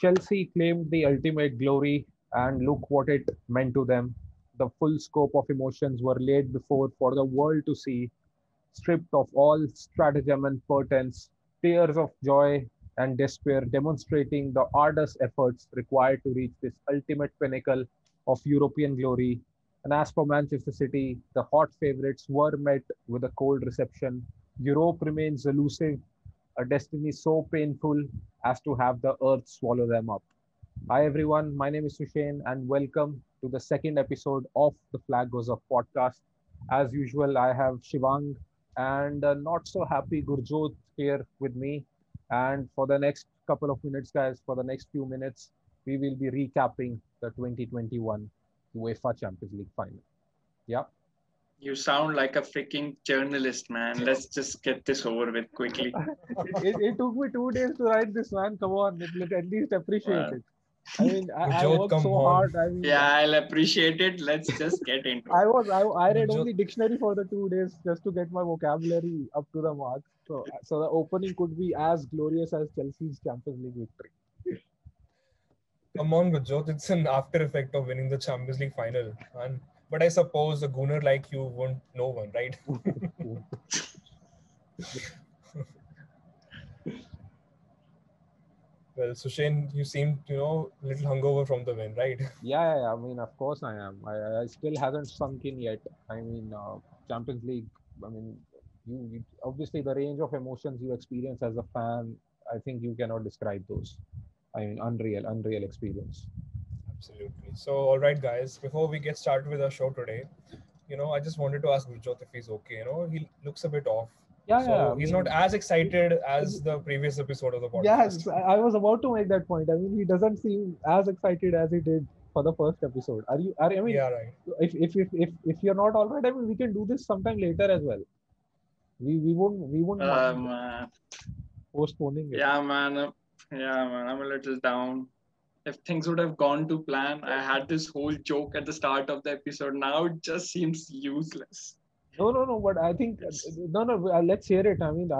Chelsea claimed the ultimate glory, and look what it meant to them. The full scope of emotions were laid before for the world to see, stripped of all stratagem and pretense, tears of joy and despair, demonstrating the arduous efforts required to reach this ultimate pinnacle of European glory. And as for Manchester City, the hot favourites were met with a cold reception. Europe remains elusive, a destiny so painful as to have the earth swallow them up. Hi everyone, my name is Sushain and welcome to the second episode of the Flag Goes Up podcast. As usual, I have Shivang and not so happy Gurjot here with me. And for the next couple of minutes, guys, for the next few minutes, we will be recapping the 2021 UEFA Champions League final. Yeah. You sound like a freaking journalist, man. Let's just get this over with quickly. It took me 2 days to write this, man. Come on, at least appreciate Well, it. I mean, I Gurjot, worked come so on. hard. I mean, yeah, I'll appreciate it. Let's just get into it. I read Gurjot, only dictionary for the 2 days just to get my vocabulary up to the mark. So the opening could be as glorious as Chelsea's Champions League victory. come on, Gurjot. It's an after effect of winning the Champions League final. But I suppose a gooner like you won't know one, right? Well, Sushain, you seem, a little hungover from the win, right? Yeah. I mean, of course I am. I still hasn't sunk in yet. I mean, Champions League. I mean, you obviously the range of emotions you experience as a fan. I think you cannot describe those. I mean, unreal experience. Absolutely. So, all right, guys, before we get started with our show today, I just wanted to ask Gurjot if he's okay. He looks a bit off. Yeah. So, he's not as excited as the previous episode of the podcast. Yes, I was about to make that point. I mean, he doesn't seem as excited as he did for the first episode. Are you? I mean, Yeah, right. if you're not all right, I mean, we can do this sometime later as well. We won't mind Man. postponing it. Yeah, man. I'm a little down. If things would have gone to plan, I had this whole joke at the start of the episode. Now it just seems useless. No. But I think no. Let's hear it. I mean,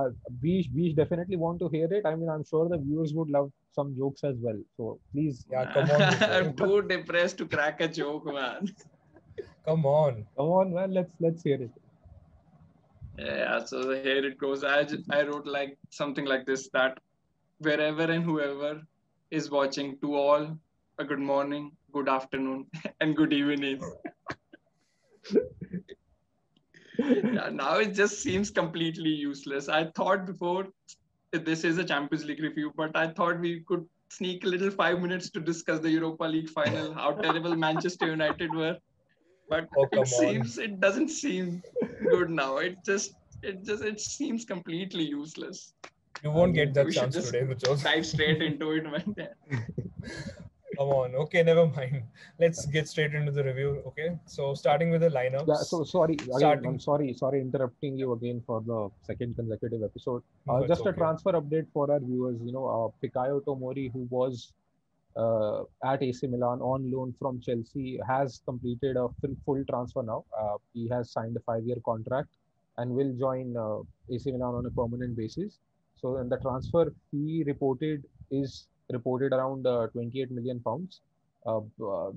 we definitely want to hear it. I mean, I'm sure the viewers would love some jokes as well. So please, Yeah, come on, I'm Gurjot. too depressed to crack a joke, man. Come on. come on, man. Let's hear it. Yeah, so here it goes. I wrote like something like this, that wherever and whoever is watching, to all a good morning, good afternoon, and good evening. Yeah, now it just seems completely useless. I thought before this is a Champions League review, but I thought we could sneak a little 5 minutes to discuss the Europa League final, how terrible Manchester United were. But Oh, come on. it doesn't seem good now. It seems completely useless. You won't get that We should chance just today, Gurjot. dive straight into it, man. Come on. Okay, never mind. Let's get straight into the review. Okay. So starting with the lineups. Yeah. So sorry again. Starting- I'm sorry interrupting you again for the second consecutive episode. No, it's Just a okay. transfer update for our viewers. Fikayo Tomori, who was at AC Milan on loan from Chelsea, has completed a full transfer now. He has signed a 5-year contract and will join AC Milan on a permanent basis. So, and the transfer fee is reported around 28 million pounds.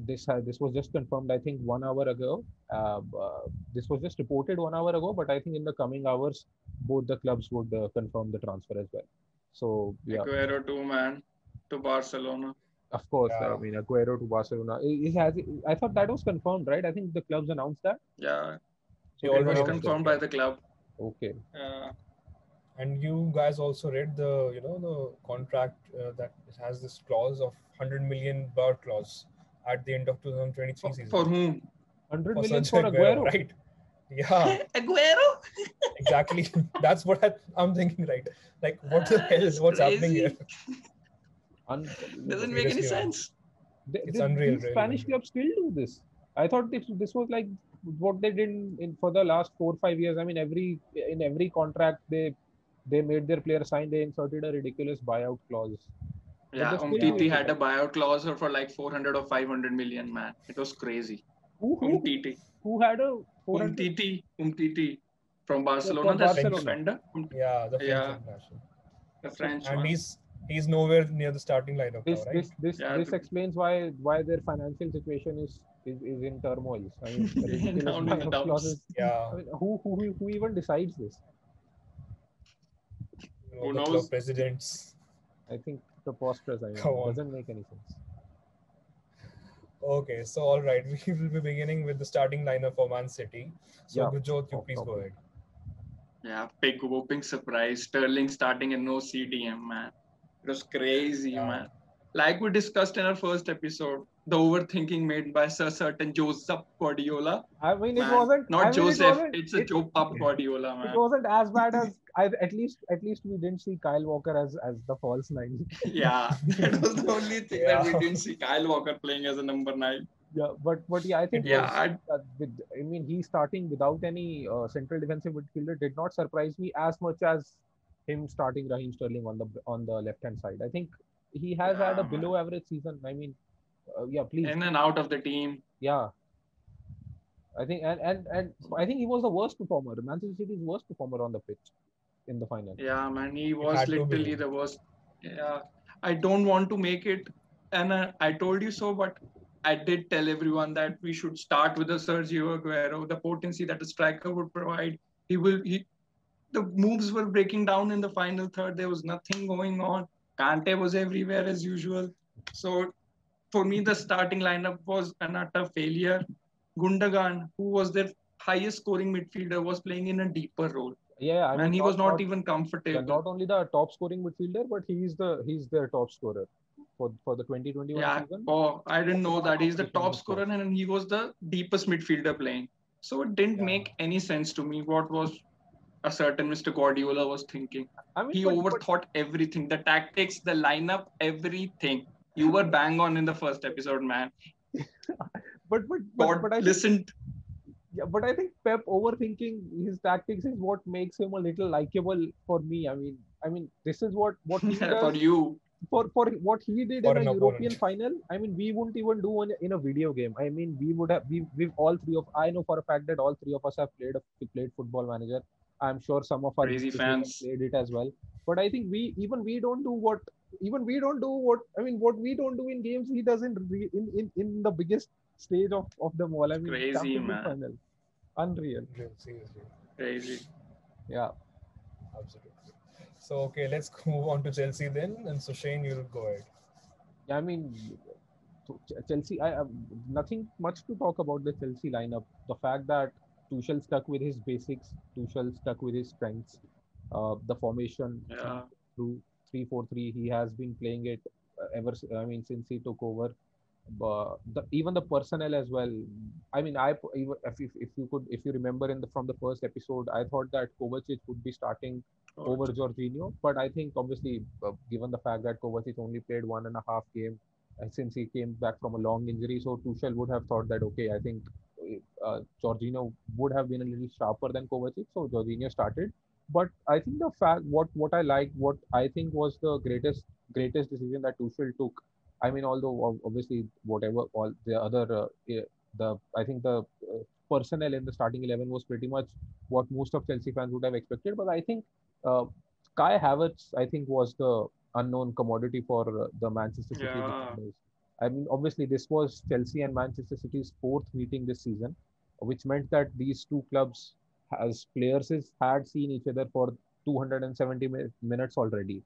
This was just confirmed, I think, 1 hour ago. This was just reported 1 hour ago, but I think in the coming hours, both the clubs would confirm the transfer as well. So, yeah. Aguero too, man, to Barcelona. Of course, Yeah. I mean Aguero to Barcelona. I thought that was confirmed, right? I think the clubs announced that. Yeah, He it was already confirmed by the club. Okay. And you guys also read the contract that has this clause of 100 million bar clause at the end of 2023 season. For whom? 100 For million Sergio for Aguero. right? Yeah, Aguero? exactly. That's what I'm thinking, right? Like, what the hell is what's happening here? Doesn't make any Seriously, man. sense. It's unreal, These really Spanish unreal. clubs still do this. I thought this was like what they did for the last 4 or 5 years. I mean, in every contract they made their player sign. They inserted a ridiculous buyout clause. But Yeah, they still Umtiti do had it. a buyout clause for like 400 or 500 million, man. It was crazy. Who Umtiti. who had a 400? Umtiti from Barcelona, from the Barcelona. defender. Yeah, the French Yeah. international. The French And one. he's he's nowhere near the starting lineup now, This right? this this Yeah, this explains why their financial situation is in turmoil. I mean, ridiculous down in the buyout dumps. clauses. Yeah, I mean, who even decides this? Who the club knows? presidents. I think preposterous. I mean, Come it on. doesn't make any sense. Okay, so all right, we will be beginning with the starting lineup for Man City. So Yeah, Gurjot, you off please go topic. ahead. Yeah, big whooping surprise. Sterling starting and no CDM, man. It was crazy, Yeah, man. Like we discussed in our first episode, the overthinking made by Sir certain Joseph Guardiola, I mean, it man. wasn't. I Not mean, it Joseph, wasn't. it's a Joe Pop Guardiola, It man. wasn't as bad as at least we didn't see Kyle Walker as the false nine. Yeah, that was the only thing that we yeah, didn't see Kyle Walker playing as a number 9. Yeah, but yeah, I it think Yeah, was. I mean, he starting without any central defensive midfielder did not surprise me as much as him starting Raheem Sterling on the left hand side. I think he has had a yeah, below man. average season. I mean, yeah, please, In and out of the team. yeah. I think and I think he was the worst performer, Manchester City's worst performer on the pitch in the final. Yeah, man, he It was had to literally be. the worst. Yeah, I don't want to make it, and I told you so, but I did tell everyone that we should start with the Sergio Aguero, the potency that a striker would provide. The moves were breaking down in the final third. There was nothing going on. Kante was everywhere as usual. So for me, the starting lineup was an utter failure. Gundogan, who was their highest scoring midfielder, was playing in a deeper role. Yeah, I Man, mean, he was not even comfortable. not only the top scoring midfielder, but he's their top scorer for the 2021 Yeah. season. Oh, I didn't know Top that. He's the competition top he scorer scores. and he was the deepest midfielder playing. So it didn't Yeah, make any sense to me what was a certain Mr. Guardiola was thinking. I mean, He but overthought everything, the tactics, the lineup, everything. You were bang on in the first episode, man. God but I think listened. yeah, but I think Pep overthinking his tactics is what makes him a little likable for me. I mean, this is what he For does you. for what he did for in a an European opponent. final. I mean, we wouldn't even do in a video game. I mean, we would have we've all three of I know for a fact that all three of us have played Football Manager. I'm sure some of our Crazy viewers would have fans. played it as well. But I think we don't do what I mean what we don't do in games. He does in the biggest stage of them all. I It's mean, crazy, Champions League man. final, unreal. Real, seriously, Crazy. Yeah. absolutely. So okay, let's move on to Chelsea then. And so Shane, you'll go ahead. Yeah, I mean, Chelsea. Nothing much to talk about the Chelsea lineup. The fact that Tuchel stuck with his basics, Tuchel stuck with his strengths. The formation Yeah. through 3-4-3. He has been playing it I mean, since he took over. But even the personnel as well. I mean, if you remember from the first episode, I thought that Kovacic would be starting over Jorginho, but I think obviously given the fact that Kovacic only played 1.5 game since he came back from a long injury, so Tuchel would have thought that okay, I think Jorginho would have been a little sharper than Kovacic, so Jorginho started. But I think the fact what I like, what I think was the greatest decision that Tuchel took. I mean, although obviously whatever all the other the I think the personnel in the starting 11 was pretty much what most of Chelsea fans would have expected. But I think uh, Kai Havertz, I think, was the unknown commodity for the Manchester City Yeah. defenders. I mean, obviously this was Chelsea and Manchester City's fourth meeting this season, which meant that these two clubs as players had seen each other for 270 minutes already.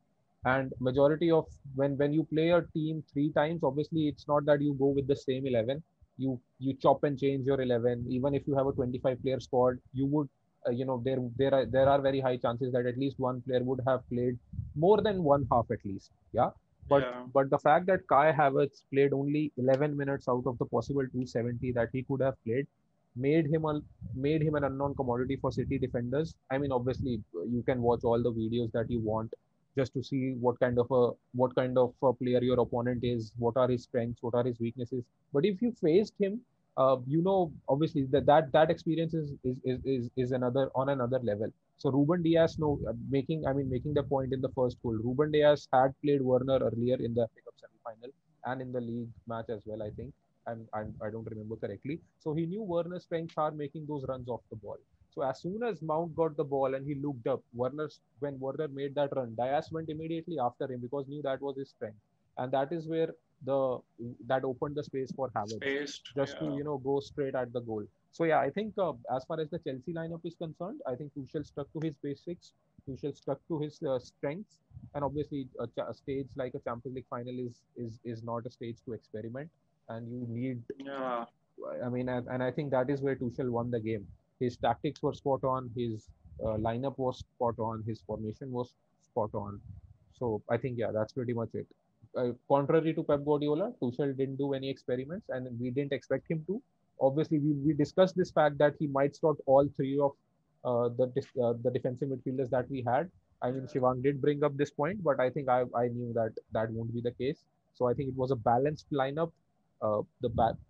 And majority of when you play a team three times, obviously it's not that you go with the same 11. You chop and change your 11. Even if you have a 25 player squad, you would there are very high chances that at least one player would have played more than one half at least. Yeah. But Yeah. but the fact that Kai Havertz played only 11 minutes out of the possible 270 that he could have played made him a made him an unknown commodity for City defenders. I mean, obviously, you can watch all the videos that you want just to see what kind of a player your opponent is, what are his strengths, what are his weaknesses. But if you faced him, obviously that experience is another on another level. So Ruben Diaz, no, making the point in the first goal. Ruben Diaz had played Werner earlier in the FA Cup semi-final and in the league match as well, I think. I don't remember correctly. So he knew Werner's strengths are making those runs off the ball. So as soon as Mount got the ball and he looked up, when Werner made that run, Diaz went immediately after him because knew that was his strength, and that is where the that opened the space for Havertz Spaced. just to go straight at the goal. So yeah, I think as far as the Chelsea lineup is concerned, I think Tuchel stuck to his basics. Tuchel stuck to his strengths, and obviously a stage like a Champions League final is not a stage to experiment, and you need. Yeah. I mean, and I think that is where Tuchel won the game. His tactics were spot on. His lineup was spot on. His formation was spot on. So I think that's pretty much it. Contrary to Pep Guardiola, Tuchel didn't do any experiments, and we didn't expect him to. Obviously, we discussed this fact that he might start all three of the defensive midfielders that we had. I mean, Shivang did bring up this point, but I think I knew that that won't be the case. So I think it was a balanced lineup,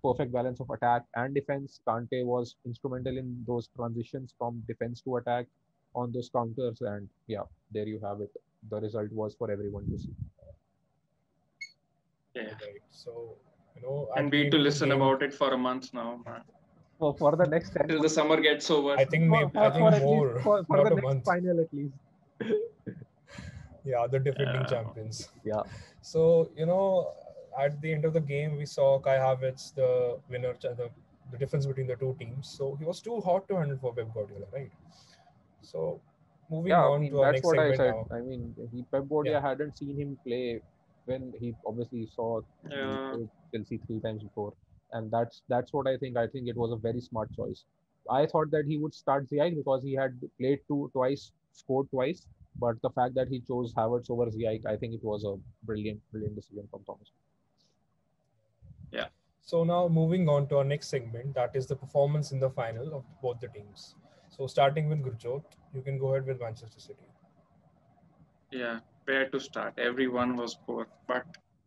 perfect balance of attack and defense. Kante was instrumental in those transitions from defense to attack on those counters, and there you have it. The result was for everyone to see. Yeah. Right. So, And we to listen about it for a month now, man. For the next 10 Till the summer gets over. I think maybe for at least more. for not the a next month. final at least. Yeah, the defending champions. Yeah. So, at the end of the game, we saw Kai Havertz, the winner, the difference between the two teams. So he was too hot to handle for Pep Guardiola, right? So moving on to our that's next what segment I said. now. I mean, Pep Guardiola hadn't seen him play when he obviously saw Chelsea 3 times before, and that's what I think. I think it was a very smart choice. I thought that he would start Ziyech because he had played twice, scored twice, but the fact that he chose Havertz over Ziyech, I think it was a brilliant decision from Thomas. Yeah. So now moving on to our next segment, that is the performance in the final of both the teams. So starting with Gurjot, you can go ahead with Manchester City. Yeah, where to start? Everyone was poor, but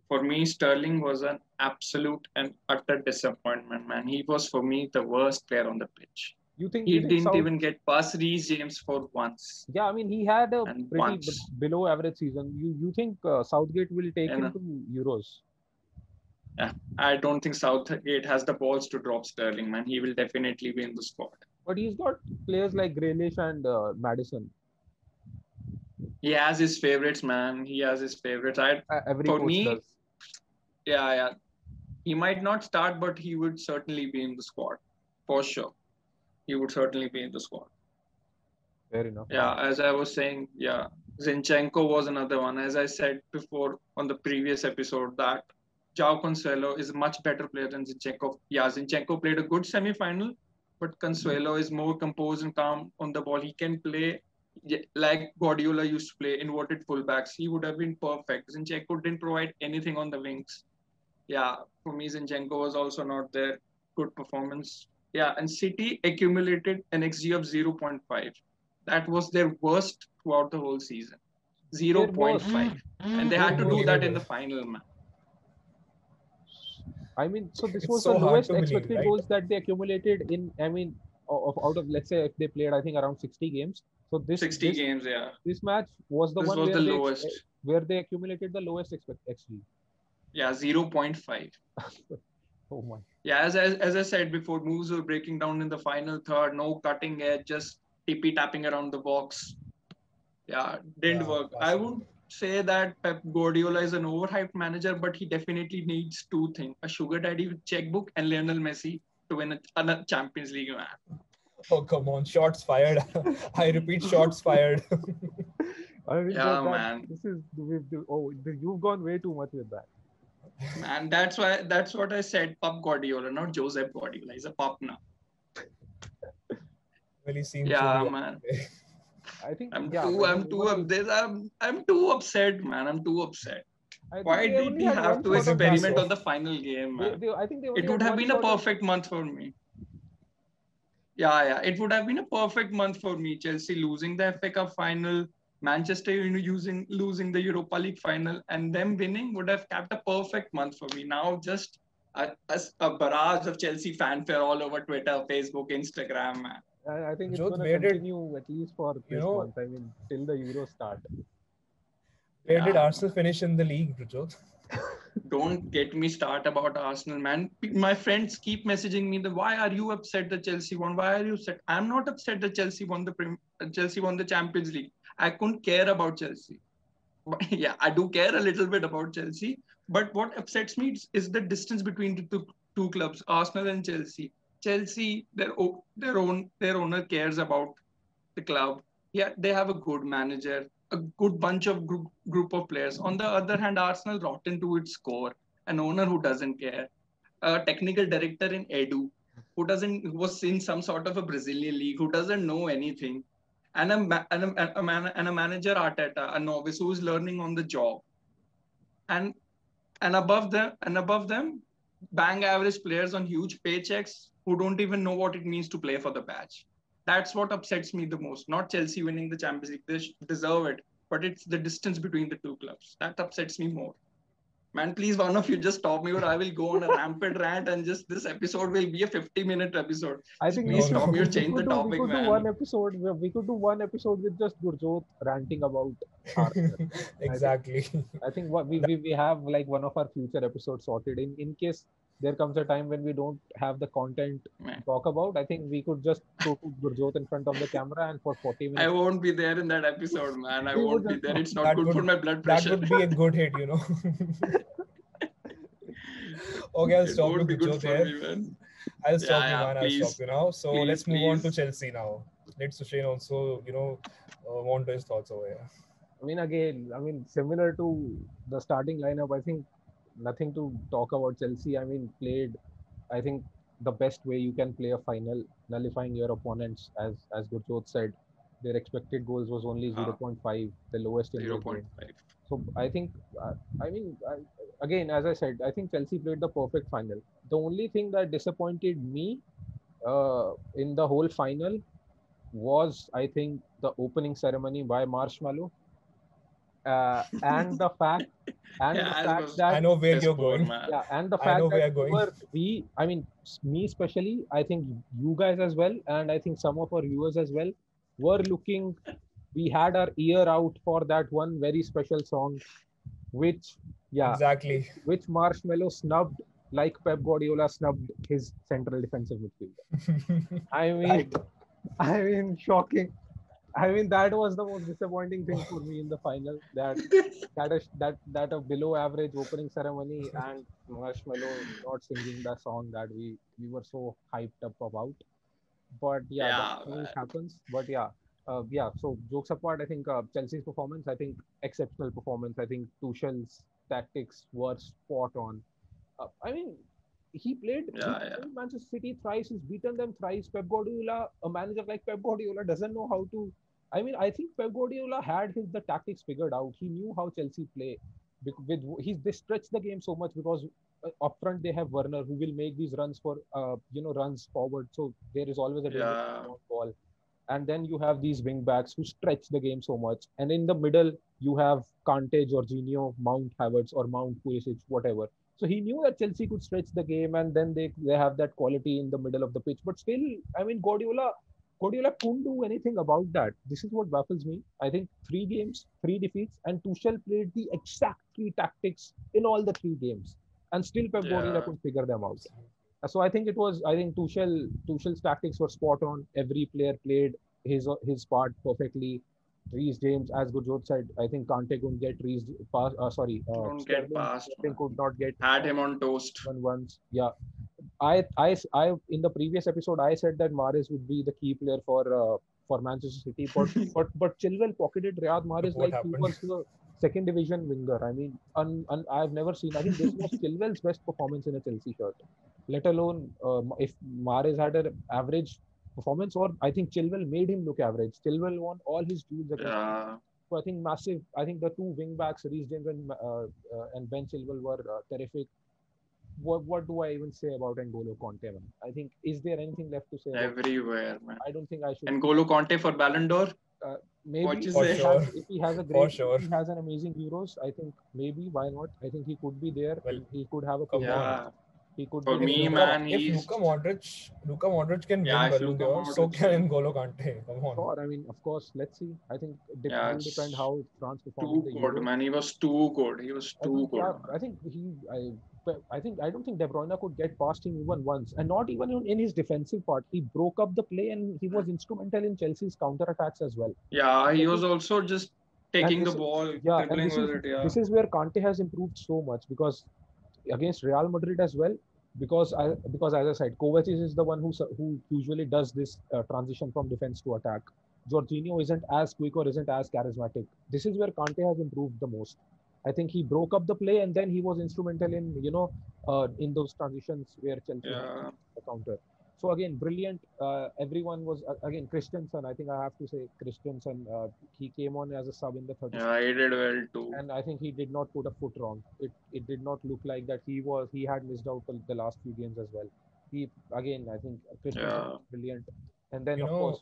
for me, Sterling was an absolute and utter disappointment, man. He was for me the worst player on the pitch. You think he didn't even get past Reece James for once? Yeah, I mean he had a pretty below average season. You think Southgate will take him to Euros? Yeah, I don't think Southgate has the balls to drop Sterling, man. He will definitely be in the squad. But he's got players like Grealish and Maddison. He has his favorites, man. He has his favorites. For me, does. Yeah. He might not start, but he would certainly be in the squad. For sure. He would certainly be in the squad. Fair enough. Yeah, as I was saying, Zinchenko was another one. As I said before on the previous episode, that João Cancelo is a much better player than Zinchenko. Yeah, Zinchenko played a good semi-final, but Cancelo is more composed and calm on the ball. He can play like Guardiola used to play, inverted fullbacks. He would have been perfect. Zinchenko didn't provide anything on the wings. Yeah, for me, Zinchenko was also not there. Good performance. Yeah, and City accumulated an XG of 0.5. That was their worst throughout the whole season. 0.5. And they had to do that in the final, man. I mean, so this was the lowest expected goals that they accumulated in, I mean, out of, let's say, if they played, I think, around 60 games. So this 60 games, yeah. This match was the one where they accumulated the lowest XG. Yeah, 0.5. Oh my. Yeah, as I said before, moves were breaking down in the final third. No cutting edge, just tippy-tapping around the box. Yeah, didn't work. I would say that Pep Guardiola is an overhyped manager, but he definitely needs two things: a sugar daddy with checkbook and Lionel Messi to win a Champions League, man. Oh, come on. Shots fired. I repeat, shots fired. I mean, man. You've gone way too much with that. Man, that's what I said. Pep Guardiola, not Josep Guardiola. He's a pop now. Well, he seems man. I think I'm too upset, man. I'm too upset. Why did he have to experiment on the final game, man? I think it would have been a perfect month for me. Yeah. It would have been a perfect month for me. Chelsea losing the FA Cup final, Manchester losing the Europa League final, and them winning would have kept a perfect month for me. Now just a barrage of Chelsea fanfare all over Twitter, Facebook, Instagram, man. I think it's going to continue at least for this month. I mean, till the Euro start. Where did Arsenal finish in the league, Gurjot? Don't get me start about Arsenal, man. My friends keep messaging me why are you upset that Chelsea won? Why are you upset? I'm not upset that Chelsea won the Champions League. I couldn't care about Chelsea. But yeah, I do care a little bit about Chelsea. But what upsets me is the distance between the two clubs, Arsenal and Chelsea. Chelsea, their owner cares about the club. Yeah, they have a good manager, a good bunch of group of players. On the other hand, Arsenal rotten to its core, an owner who doesn't care, a technical director in Edu who was in some sort of a Brazilian league, who doesn't know anything, and a manager Arteta, a novice who is learning on the job, and above them, bang average players on huge paychecks who don't even know what it means to play for the badge. That's what upsets me the most. Not Chelsea winning the Champions League; they deserve it, but it's the distance between the two clubs that upsets me more. Man, please, one of you just stop me, or I will go on a rampant rant, and just this episode will be a 50-minute episode. I Just think please No, stop me or no. change the we topic, could do man. one episode. We could do one episode with just Gurjot ranting about Arsenal. Exactly. I think what we have like one of our future episodes sorted. In case there comes a time when we don't have the content Man, to talk about, I think we could just put Gurjot in front of the camera and for 40 I minutes won't be there in that episode, man. I we would won't be just there. talk. It's not That good for would my blood that pressure. would be a good hit, you know. Okay, I'll It stop you, won't be good Gurjot for here. me, man. I'll stop Yeah, you, yeah, man. I'll stop please. you now. So Please, let's move on to please. Chelsea now. Let Sushane also, want his thoughts over here. I mean, again, I mean, similar to the starting lineup, I think nothing to talk about Chelsea. I mean, played, I think, the best way you can play a final, nullifying your opponents. As Gurjot said, their expected goals was only Uh, zero point 0.5, the lowest in their game. 0.5. So I think, I mean, again, as I said, I think Chelsea played the perfect final. The only thing that disappointed me in the whole final was, I think, the opening ceremony by Marshmallow, and the fact, Yeah, as was I that know where best you're score, going. man. yeah, and the I know fact that where you're going. I mean, me especially, I think you guys as well, and I think some of our viewers as well were looking. We had our ear out for that one very special song, which yeah, Exactly. which Marshmallow snubbed like Pep Guardiola snubbed his central defensive midfielder. I mean, Right. I mean, shocking. I mean, that was the most disappointing thing for me in the final. That a below average opening ceremony and Marshmallow not singing the song that we were so hyped up about. But yeah, that Yeah, always man. happens. But yeah. So jokes apart, I think Chelsea's performance, I think exceptional performance. I think Tuchel's tactics were spot on. I mean, he Yeah, yeah. played Manchester City thrice. He's beaten them thrice. Pep Guardiola, a manager like Pep Guardiola, doesn't know how to. I mean, I think Pep Guardiola had the tactics figured out. He knew how Chelsea play. They stretch the game so much because up front they have Werner who will make these runs for runs forward. So there is always a danger of Yeah. a long ball. And then you have these wing backs who stretch the game so much. And in the middle, you have Kante, Jorginho, Mount Havertz, or Mount Pulisic, whatever. So he knew that Chelsea could stretch the game, and then they have that quality in the middle of the pitch. But still, I mean, Guardiola couldn't do anything about that. This is what baffles me. I think 3 games, 3 defeats, and Tuchel played the exact 3 tactics in all the 3 games, and still Pep Guardiola Yeah. could figure them out. So I think Tuchel's tactics were spot on. Every player played his part perfectly. Reece James, as Gurjot said, I think Kante couldn't get Reece pass. Don't get past, Sterling man. could not get Had him on toast. even once. Yeah, I in the previous episode I said that Mahrez would be the key player for Manchester City, but Chilwell pocketed Riyad Mahrez What like he happened? was the second division winger. I mean, I've never seen. I think this was Chilwell's best performance in a Chelsea shirt. Let alone if Mahrez had an average performance, or I think Chilwell made him look average. Chilwell won all his duels against. Yeah. So I think massive. I think the two wing backs, Reece James and Ben Chilwell, were terrific. What do I even say about N'Golo Conte, man? I think, is there anything left to say about him? Everywhere, man. I don't think I should. And Golo Conte for Ballon d'Or. Maybe What you For say? sure. if he has a For great, sure. if he has an amazing Euros, I think maybe why not? I think he could be there. Well, He could have a come place. on. Yeah. He could For be me, the man, If he's Luka Modric can yeah. win If Ballon Luka d'Or, so Modric, can N'Golo Kante. Come on. sure. I mean, of course, let's see. I think it yeah, will depend it's how France perform in too the good, Euros. man. He was too good. He was I think, too good, yeah, man. I think I don't think De Bruyne could get past him even once, and not even in his defensive part. He broke up the play, and he was instrumental in Chelsea's counter attacks as well. Yeah, he I was think, also just and taking the ball, yeah, and dribbling with it. Yeah, this is where Kante has improved so much because against Real Madrid as well. Because as I said, Kovacic is the one who usually does this transition from defense to attack. Jorginho isn't as quick or isn't as charismatic. This is where Kante has improved the most. I think he broke up the play and then he was instrumental in in those transitions where Chelsea had yeah, the counter. So again, brilliant. Everyone was again Christensen. I think I have to say Christensen. He came on as a sub in the 30th, yeah. He did well too. and I think he did not put a foot wrong. It did not look like that he had missed out the last few games as well. He again, I think Christensen Yeah, was brilliant, and then You of know, course,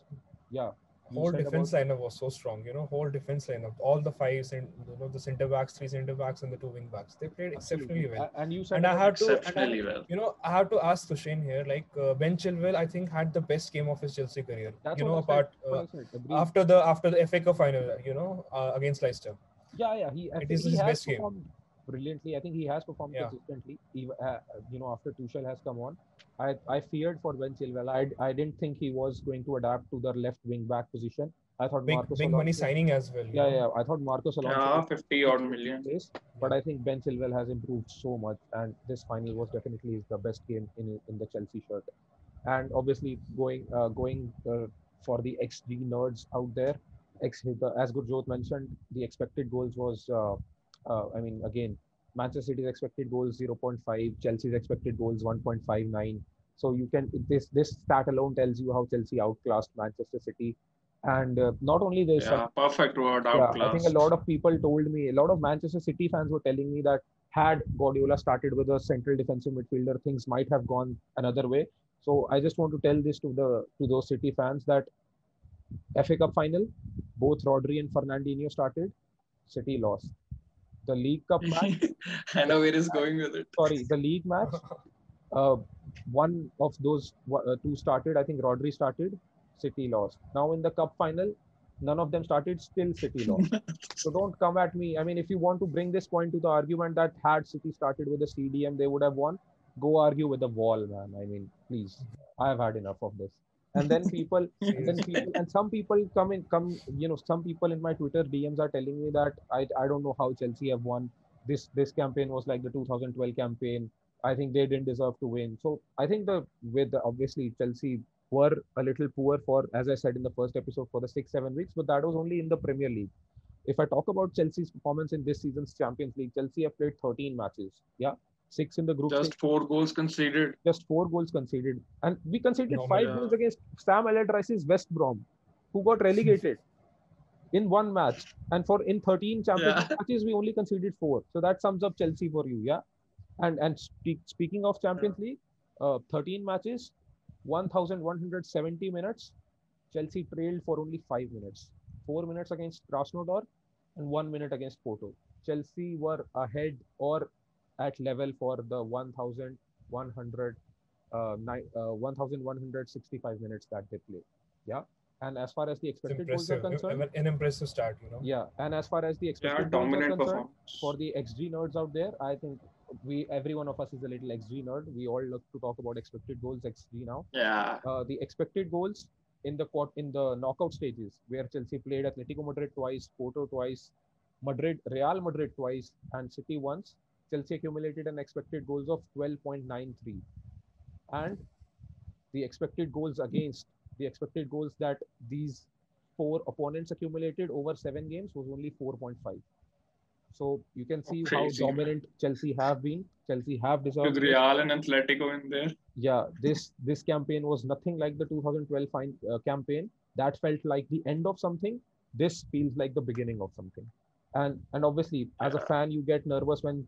yeah, you whole said about defense lineup was so strong. Whole defense lineup, all the five, the center backs, three center backs, and the two wing backs. They played exceptionally absolutely, well. and you said And I about had to, and exceptionally well. I have to ask Tushain here. Like Ben Chilwell, I think had the best game of his Chelsea career. that's what I said. Apart That's what I said. Agreed. after the FA Cup final, against Leicester. Yeah, It is he his has best game. performed brilliantly. I think he has performed Yeah. consistently. Even, after Tuchel has come on, I feared for Ben Chilwell. I didn't think he was going to adapt to the left wing back position. I thought Marcos Big money Alonso. signing as well. Yeah. I thought Marcos Alonso Yeah, would 50 take odd his million. place, but I think Ben Chilwell has improved so much, and this final was definitely the best game in the Chelsea shirt. And obviously going for the XG nerds out there, as Gurjot mentioned, the expected goals was I mean again, Manchester City's expected goals 0.5, Chelsea's expected goals 1.59. So you can this stat alone tells you how Chelsea outclassed Manchester City, and not only this, Yeah, perfect word, yeah, I think a outclassed. lot of people told me, a lot of Manchester City fans were telling me that had Guardiola started with a central defensive midfielder, things might have gone another way. So I just want to tell this to those City fans that FA Cup final, both Rodri and Fernandinho started, City lost. The League Cup match, I know where he's going with it. the league match, uh, one of those two started. I think Rodri started, City lost. Now in the Cup final, none of them started, still City lost. So don't come at me. I mean, if you want to bring this point to the argument that had City started with a CDM, they would have won, go argue with the wall, man. I mean, please. I have had enough of this. And then some people some people in my Twitter DMs are telling me that I don't know how Chelsea have won. This campaign was like the 2012 campaign. I think they didn't deserve to win. So I think obviously Chelsea were a little poor for, as I said in the first episode, for the 6-7 weeks, but that was only in the Premier League. If I talk about Chelsea's performance in this season's Champions League, Chelsea have played 13 matches. Yeah, 6 in the group Just stage, 4 goals conceded. just 4 goals conceded, and we conceded Normal, 5 yeah. goals against Sam Allardyce's West Brom, who got relegated in one match. And for in 13 Champions League matches, we only conceded 4. So that sums up Chelsea for you, yeah. And speaking of Champions League, 13 matches, 1,170 minutes. Chelsea trailed for only 5 minutes. 4 minutes against Krasnodar and 1 minute against Porto. Chelsea were ahead or at level for the 1,165 minutes that they played. Yeah. And as far as the It's expected goals are impressive. concerned, An impressive start. yeah. And as far as the Yeah, expected goals are dominant concerned, performance. for the XG nerds out there, I think every one of us is a little XG nerd. We all love to talk about expected goals, XG now. Yeah, The expected goals in the knockout stages, where Chelsea played Atletico Madrid twice, Porto twice, Real Madrid twice, and City once. Chelsea accumulated an expected goals of 12.93, and the expected goals against the expected goals that these 4 opponents accumulated over 7 games was only 4.5. So you can see how crazy, man. dominant Chelsea have been. Chelsea have deserved With this. Real and Atletico in there. Yeah, this campaign was nothing like the 2012 campaign. That felt like the end of something. This feels like the beginning of something. And obviously, as a Yeah. fan, you get nervous when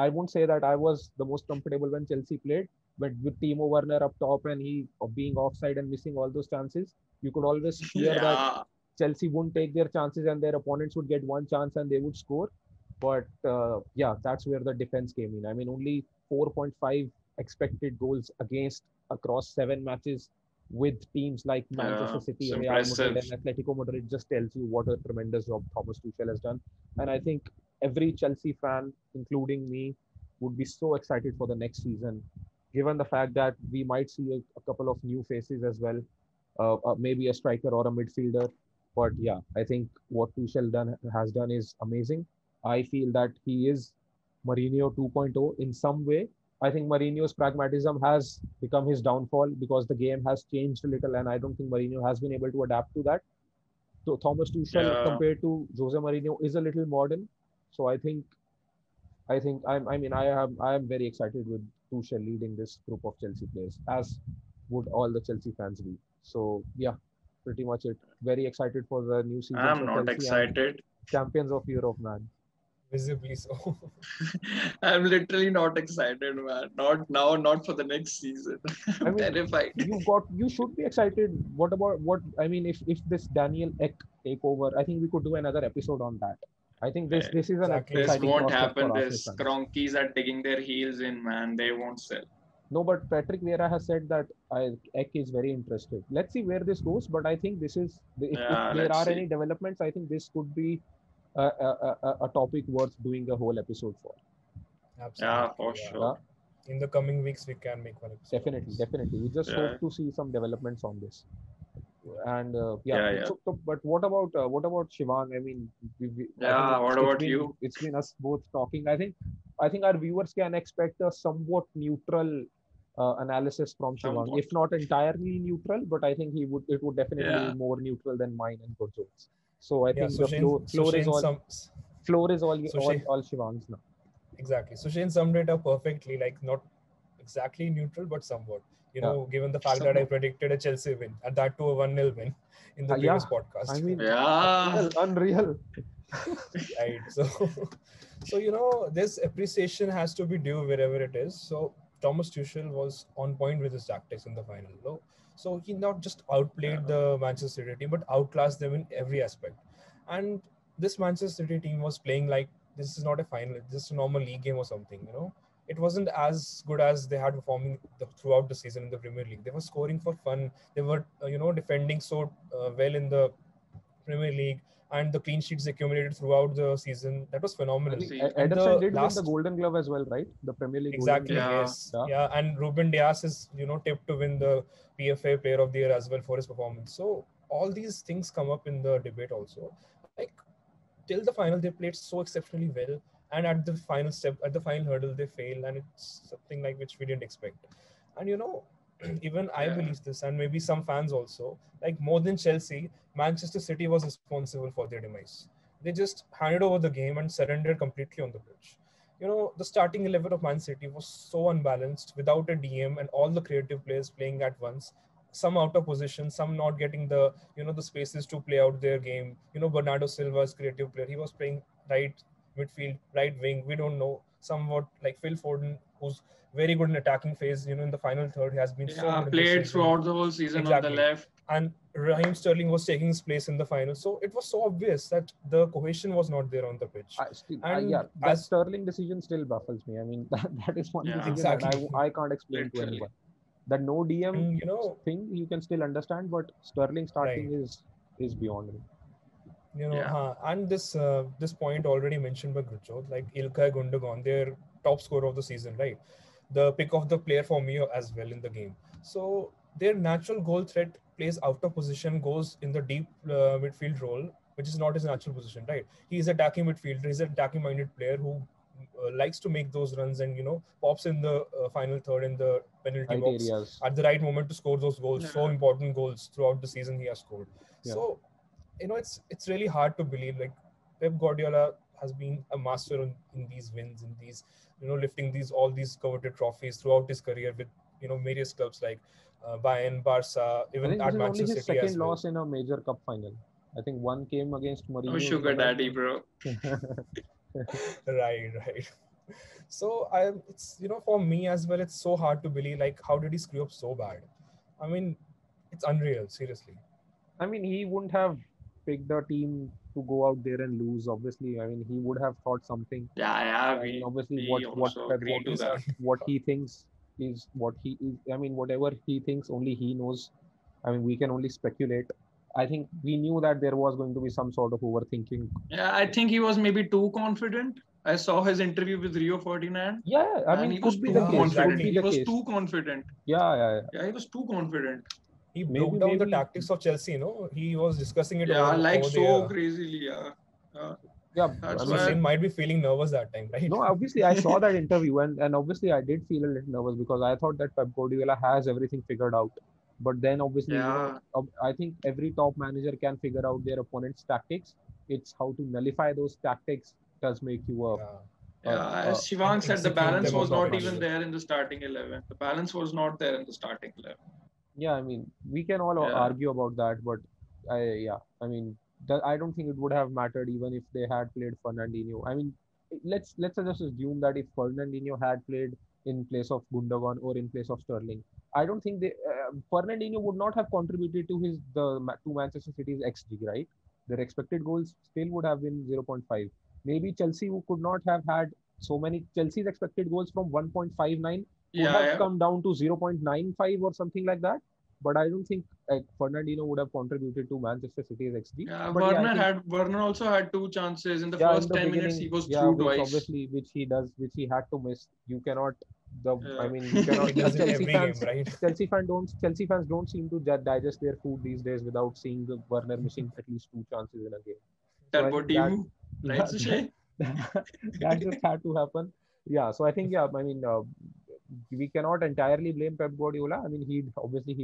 I won't say that I was the most comfortable when Chelsea played, but with Timo Werner up top and he being offside and missing all those chances, you could always fear that Yeah, Chelsea wouldn't take their chances and their opponents would get one chance and they would score. But yeah, that's where the defense came in. I mean, only 4.5 expected goals against across 7 matches with teams like Manchester It's City, Real Madrid, impressive. and Atletico Madrid just tells you what a tremendous job Thomas Tuchel has done. And I think every Chelsea fan, including me, would be so excited for the next season, given the fact that we might see a couple of new faces as well, maybe a striker or a midfielder. But yeah, I think what Tuchel has done is amazing. I feel that he is Mourinho 2.0 in some way. I think Mourinho's pragmatism has become his downfall because the game has changed a little, and I don't think Mourinho has been able to adapt to that. So Thomas Tuchel, Yeah. compared to Jose Mourinho, is a little modern. So I am very excited with Tuchel leading this group of Chelsea players, as would all the Chelsea fans be. So yeah, pretty much it. Very excited for the new season I'm for not Chelsea and excited. champions of Europe, man. Visibly so. I'm literally not excited, man. Not now, not for the next season. I I'm mean, terrified. you should be excited. What about what I mean? If this Daniel Ek take over, I think we could do another episode on that. I think this is an Exactly. This exciting won't prospect happen. for Arsenal This fans. Cronkies are digging their heels in, man. They won't sell. No, but Patrick Vieira has said that Ek is very interested. Let's see where this goes. But I think this is if Yeah, there let's are see. any developments, I think this could be a topic worth doing a whole episode for. Absolutely. Yeah, for Yeah. sure. In the coming weeks, we can make one episode. on Definitely, this. definitely. We just Yeah. hope to see some developments on this. And Yeah. but what about Shivang? I mean, I Yeah, think what about you? it's been us both talking. I think our viewers can expect a somewhat neutral analysis from Shivang, Somewhat. if not entirely neutral, but I think it would definitely Yeah. be more neutral than mine and Gurjot's. So I Yeah. think So the Shane, floor is so Shane, all Shivang's now. exactly. So Shane summed it up perfectly. Like not exactly neutral, but somewhat. Given the fact that I Somewhat. predicted a Chelsea win, and that too a 1-0 win in the Yeah, previous podcast. I mean, Yeah. unreal. Right. So, this appreciation has to be due wherever it is. So Thomas Tuchel was on point with his tactics in the final. So he not just outplayed the Manchester City team, but outclassed them in every aspect. And this Manchester City team was playing like this is not a final, this is a normal league game or something. It wasn't as good as they had performing throughout the season in the Premier League. They were scoring for fun. They were, defending so well in the Premier League, and the clean sheets accumulated throughout the season. That was I phenomenal. think See, And Ederson the did win the last, Golden Glove as well, right? The Premier League exactly, Golden Glove. yes, Yeah. yeah, and Ruben Dias is tipped to win the PFA Player of the Year as well for his performance. So all these things come up in the debate also. Like till the final, they played so exceptionally well, and at the final step, at the final hurdle, they fail, and it's something like which we didn't expect. And even I Yeah. believe this, and maybe some fans also, like more than Chelsea, Manchester City was responsible for their demise. They just handed over the game and surrendered completely on the pitch. The starting 11 of Man City was so unbalanced without a DM and all the creative players playing at once. Some out of position, some not getting the spaces to play out their game. Bernardo Silva's creative player, he was playing right midfield, right wing. We don't know. Somewhat like Phil Foden, who's very good in attacking phase. In the final third, he has been so Yeah, good in this played season. throughout the whole season on the Exactly. left. And Raheem Sterling was taking his place in the final. So it was so obvious that the cohesion was not there on the pitch. And Yeah, that as Sterling decision still baffles me. I mean, that is one Yeah. decision Exactly. that I can't explain to Literally. anyone. That no DM and thing you can still understand, but Sterling starting is beyond me. Yeah. And this point already mentioned by Gurjot, like Ilkay Gundogan, their top scorer of the season, right? The pick of the player for me as well in the game. So their natural goal threat plays out of position, goes in the deep midfield role, which is not his natural position, right? He's attacking midfielder. He's an attacking minded player who likes to make those runs and pops in the final third in the penalty Right box areas. at the right moment to score those goals. So Yeah. important goals throughout the season he has scored. Yeah. So it's really hard to believe like Pep Guardiola has been a master in these wins, in these lifting all these coveted trophies throughout his career with various clubs like Bayern, Barca, I even think at this is only Manchester his City as second well. loss in a major cup final. I think one came against Oh, Mourinho. sugar daddy, bro. Right. So it's for me as well, it's so hard to believe like how did he screw up so bad? I mean, it's unreal, seriously. I mean, he wouldn't have picked the team to go out there and lose. Obviously, I mean, he would have thought something. Yeah, I mean, obviously, we also agree to that. what he thinks is what he is. I mean, whatever he thinks, only he knows. I mean, we can only speculate. I think we knew that there was going to be some sort of overthinking. Yeah, I think he was maybe too confident. I saw his interview with Rio Ferdinand, Yeah, I and mean, he was could be too the Yeah, case. Could confident. be exactly. He the was case. too confident. Yeah, yeah, yeah. Yeah, he was too confident. He Maybe, broke down the maybe. tactics of Chelsea, He was discussing it Yeah, like over so there. crazily. Yeah, uh, Yeah, I that's So mean, why. Shane might be feeling nervous that time, right? no, obviously, I saw that interview, and obviously, I did feel a little nervous because I thought that Pep Guardiola has everything figured out. But then, obviously, Yeah, I think every top manager can figure out their opponent's tactics. It's how to nullify those tactics does make you Yeah. yeah. As And Shivang said, the execute balance them on was the not pitch. even there in the starting 11. The balance was not there in the starting 11. yeah. I mean, we can all Yeah, argue about that, but yeah, I mean, I don't think it would have mattered even if they had played Fernandinho. I mean, let's just assume that if Fernandinho had played in place of Gundogan or in place of Sterling, I don't think Fernandinho would not have contributed to to Manchester City's XG, right? Their expected goals still would have been 0.5. Maybe Chelsea who could not have had so many. Chelsea's expected goals from 1.59 could yeah, have yeah. come down to 0.95 or something like that. But I don't think Fernandinho would have contributed to Manchester City's XG. Yeah, But yeah, I think Werner also had two chances in the yeah, in first the 10 minutes. He beginning, was yeah, through which twice. obviously which he had to miss. You cannot I Yeah. mean you cannot He does it Chelsea every game, fans right? Chelsea fans don't seem to digest their food these days without seeing the Werner missing at least two chances in a game. So I Turbo think that Timu, right, yeah Sushay? that just had to happen. Yeah, so I think yeah, I mean we cannot entirely blame Pep Guardiola. I mean, he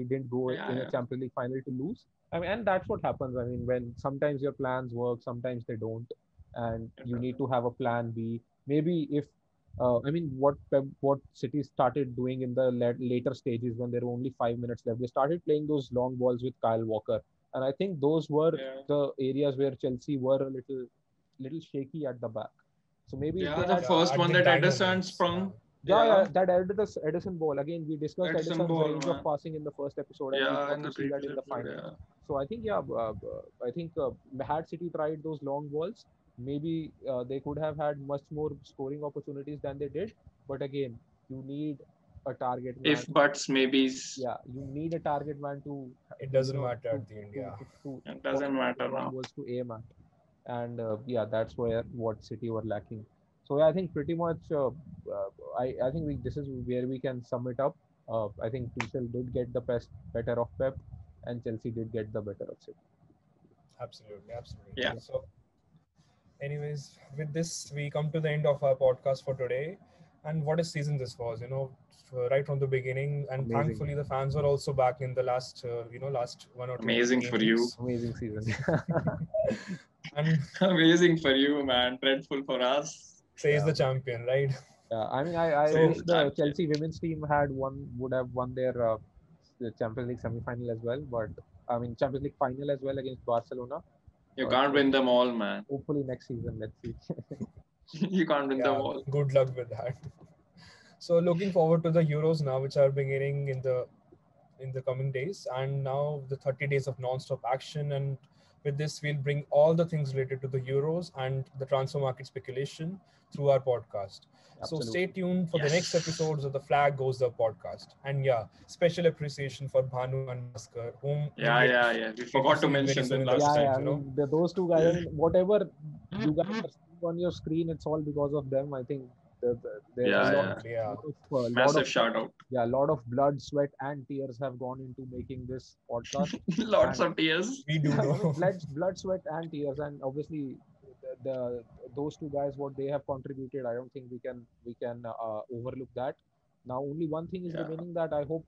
didn't go Yeah, in a yeah, Champions League final to lose. I mean, and that's what happens. I mean, when sometimes your plans work, sometimes they don't, and it you need doesn't. to have a plan B. Maybe if I mean, what City started doing in the later stages when there were only 5 minutes left, they started playing those long balls with Kyle Walker, and I think those were Yeah, the areas where Chelsea were a little shaky at the back. So maybe if they yeah. The had Yeah, first at one the that die Ederson moments. Yeah. sprung. yeah, yeah, Yeah, that Edison ball. Again, we discussed Edison Edison's ball, range of man. passing in the first episode, and we Yeah, got in to the see that previous in the episode. final. Yeah, So I think, yeah, I think had City tried those long balls, maybe they could have had much more scoring opportunities than they did. But again, you need a target man. if buts, maybes, Yeah, you need a target man It to doesn't matter at the end. Yeah. it for doesn't matter long now. balls to aim at, and yeah, that's where what City were lacking. So yeah, I think pretty much I think this is where we can sum it up. I think Tuchel did get the better of Pep, and Chelsea did get the better of City. Absolutely, absolutely. Yeah, So, anyways, with this, we come to the end of our podcast for today. And what a season this was, right from the beginning. And Amazing, thankfully, the fans were also back in the last, last 1 or 2 amazing for you. games. amazing season. And Amazing for you, man. Dreadful for us. says Yeah, the champion, right? yeah. I mean, I So, Says wish the the champion. Chelsea women's team would have won their the Champions League semi-final as well, but I mean Champions League final as well against Barcelona. You But can't win them all, man. hopefully next season, let's see. You can't win them yeah, all. good luck with that. So, looking forward to the Euros now, which are beginning in the coming days, and now the 30 days of non-stop action. And with this, we'll bring all the things related to the Euros and the transfer market speculation through our podcast. So stay Absolutely. tuned for the next Yes. episodes of the Flag Goes Up podcast. And yeah, special appreciation for Bhanu and Bhaskar, whom we'll Yeah, yeah, yeah. We get to forgot to see very mention soon them in the last Yeah, time. yeah. I streams. mean, those two guys. I mean, whatever you guys are seeing on your screen, it's all because of them. I think there's a Yeah, lot, yeah. Absolutely, yeah. lot of Massive shout out. yeah, lot of blood, sweat, and tears have gone into making this podcast. Lots And of tears. We do I mean, know. blood, sweat, and tears, and obviously those two guys, what they have contributed, I don't think we can overlook that. Now, only one thing is Yeah, remaining that I hope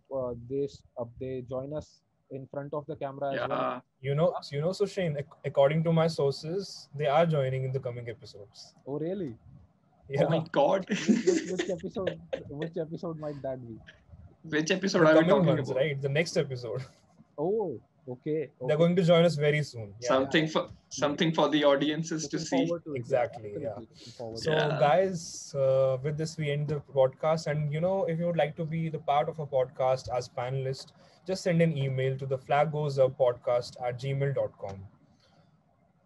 they join us in front of the camera as well. yeah. So Shane, according to my sources, they are joining in the coming episodes. Oh, really? Oh my Yeah, God. Which episode? Which episode might that be? Which episode the are we coming talking ones, about? right? The next episode. Oh, okay, They're okay. going to join us very soon. Yeah. Something for the audiences to Looking see. forward to it. Exactly, Absolutely yeah. looking forward to So, it. Yeah. guys, with this, we end the podcast. And, if you would like to be the part of a podcast as panelist, just send an email to the flaggoesuppodcast@gmail.com.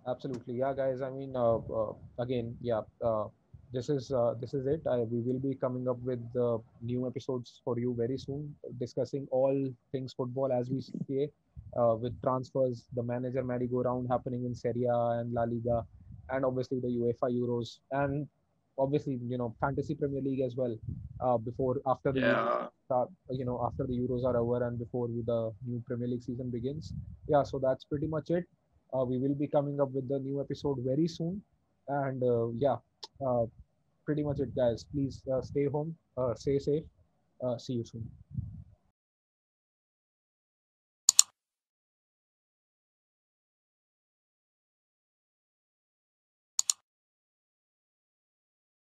Absolutely, yeah, guys. I mean, again, yeah, this is it. We will be coming up with new episodes for you very soon, discussing all things football as we say, with transfers, the manager merry-go-round happening in Serie A and La Liga, and obviously the UEFA Euros, and obviously fantasy Premier League as well. Before after the Euros Yeah. start, after the Euros are over and before the new Premier League season begins. Yeah, so that's pretty much it. We will be coming up with the new episode very soon, and yeah. Uh, Pretty much it, guys. Please stay home, stay safe. See you soon.